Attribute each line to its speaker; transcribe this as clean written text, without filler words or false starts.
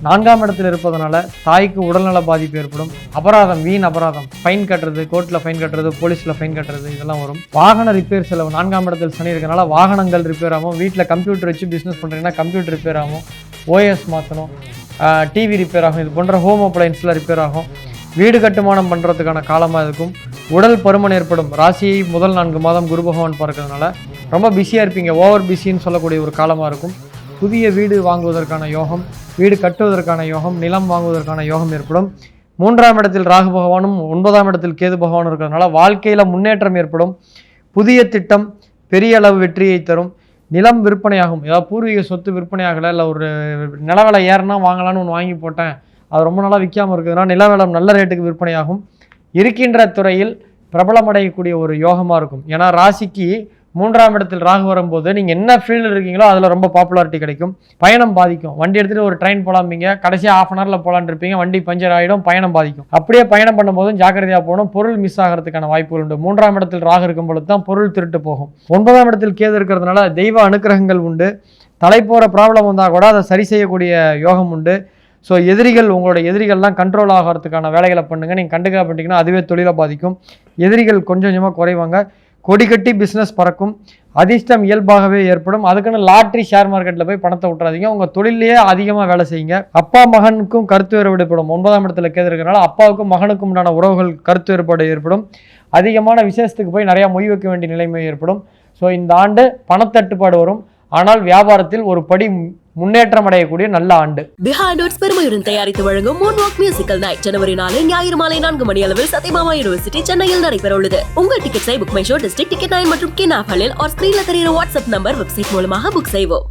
Speaker 1: 4ஆம் இடத்தில் இருப்பதனால தாய்க்கு உடல்நல பாதிப்பு ஏற்படும். அபராதம், வீண் அபராதம், ஃபைன் கட்டுறது, கோர்ட்டில் ஃபைன் கட்டுறது, போலீஸில் ஃபைன் கட்டுறது, இதெல்லாம் வரும். வாகன ரிப்பேர் செலவு 4ஆம் இடத்தில் சனி இருக்கனால வாகனங்கள் ரிப்பேர் ஆகும். வீட்டில் கம்ப்யூட்டர் வச்சு பிஸ்னஸ் பண்ணுறீங்கன்னா கம்ப்யூட்டர் ரிப்பேர் ஆகும், ஓஎஸ் மாற்றணும், டிவி ரிப்பேர் ஆகும், இது போன்ற ஹோம் அப்ளையன்ஸ்லாம் ரிப்பேர் ஆகும். வீடு கட்டுமானம் பண்ணுறதுக்கான காலமாக இருக்கும். உடல் பருமன் ஏற்படும். ராசியை முதல் 4 மாதம் குரு பகவான் பார்க்கறதுனால ரொம்ப பிஸியாக இருப்பீங்க. ஓவர் பிஸின்னு சொல்லக்கூடிய ஒரு காலமாக இருக்கும். புதிய வீடு வாங்குவதற்கான யோகம், வீடு கட்டுவதற்கான யோகம், நிலம் வாங்குவதற்கான யோகம் ஏற்படும். 3ஆம் இடத்தில் ராகு பகவானும் 9ஆம் இடத்தில் கேது பகவானும் இருக்கிறதுனால வாழ்க்கையில் முன்னேற்றம் ஏற்படும். புதிய திட்டம் பெரிய அளவு வெற்றியை தரும். நிலம் விற்பனையாகும். ஏதாவது பூர்வீக சொத்து விற்பனையாகலை, இல்லை ஒரு நில விலை ஏறினா வாங்கலான்னு ஒன்று வாங்கி போட்டேன், அது ரொம்ப நாளாக விற்காமல் இருக்குதுன்னா நில விலை நல்ல ரேட்டுக்கு விற்பனையாகும். இருக்கின்ற துறையில் பிரபலமடையக்கூடிய ஒரு யோகமாக இருக்கும். ஏன்னா ராசிக்கு 3ஆம் இடத்தில் ராகு வரும்போது நீங்கள் என்ன ஃபீல்டில் இருக்கீங்களோ அதில் ரொம்ப பாப்புலாரிட்டி கிடைக்கும். பயணம் பாதிக்கும். வண்டி எடுத்துகிட்டு ஒரு ட்ரெயின் போகலாம்பீங்க, கடைசியாக ½ போகலான்னு இருப்பீங்க, வண்டி பஞ்சர் ஆகிடும், பயணம் பாதிக்கும். அப்படியே பயணம் பண்ணும்போதும் ஜாக்கிரதையாக போகணும். பொருள் மிஸ் ஆகிறதுக்கான வாய்ப்புகள் உண்டு. 3ஆம் இடத்தில் ராகு இருக்கும் பொழுது தான் பொருள் திருட்டு போகும். 9ஆம் இடத்தில் கேது இருக்கிறதுனால தெய்வ அனுக்கிரகங்கள் உண்டு. தலை போகிற ப்ராப்ளம் வந்தால் கூட அதை சரி செய்யக்கூடிய யோகம் உண்டு. ஸோ உங்களோட எதிரிகள்லாம் கண்ட்ரோல் ஆகிறதுக்கான வேலைகளை பண்ணுங்கள். நீங்கள் கண்டுக்காக பண்ணிட்டீங்கன்னா அதுவே தொழிலை பாதிக்கும். எதிரிகள் கொஞ்சம் கொஞ்சமாக குறைவாங்க. கொடி கட்டி பிஸ்னஸ் பறக்கும். அதிர்ஷ்டம் இயல்பாகவே ஏற்படும். அதுக்குன்னு லாட்ரி, ஷேர் மார்க்கெட்டில் போய் பணத்தை விட்டுறாதீங்க. உங்கள் தொழிலையே அதிகமாக வேலை செய்யுங்க. அப்பா மகனுக்கும் கருத்து வேறுபாடு ஏற்படும். 9ஆம் இடத்துல கேது இருக்கிறனால அப்பாவுக்கும் மகனுக்கும் உண்டான உறவுகள் கருத்து வேறுபாடு ஏற்படும். அதிகமான விசேஷத்துக்கு போய் நிறையா மொய் வைக்க வேண்டிய நிலைமை ஏற்படும். ஸோ இந்த ஆண்டு பணத்தட்டுப்பாடு வரும். ஆனால் வியாபாரத்தில் ஒரு படி முன்னேற்றம் அடையக்கூடிய நல்ல ஆண்டு.
Speaker 2: பிஹைண்ட் வேர்ட்ஸ் பெருமையுடன் தயாரித்து வழங்கும் மூன்வாக் மியூசிக்கல் நைட் ஜனவரி 4 ஞாயிறு மாலை 4 மணி அளவில் சத்யபாமா யூனிவர்சிட்டி சென்னையில் நடைபெற உள்ளது. உங்கள் டிக்கெட்ஸை book my show, district ticket 9 மற்றும் கின் ஆப்களில் ஸ்கிரீன்ல தெரிகிற வாட்ஸ்அப் நம்பர், வெப்சைட் மூலமாக புக் செய்வோம்.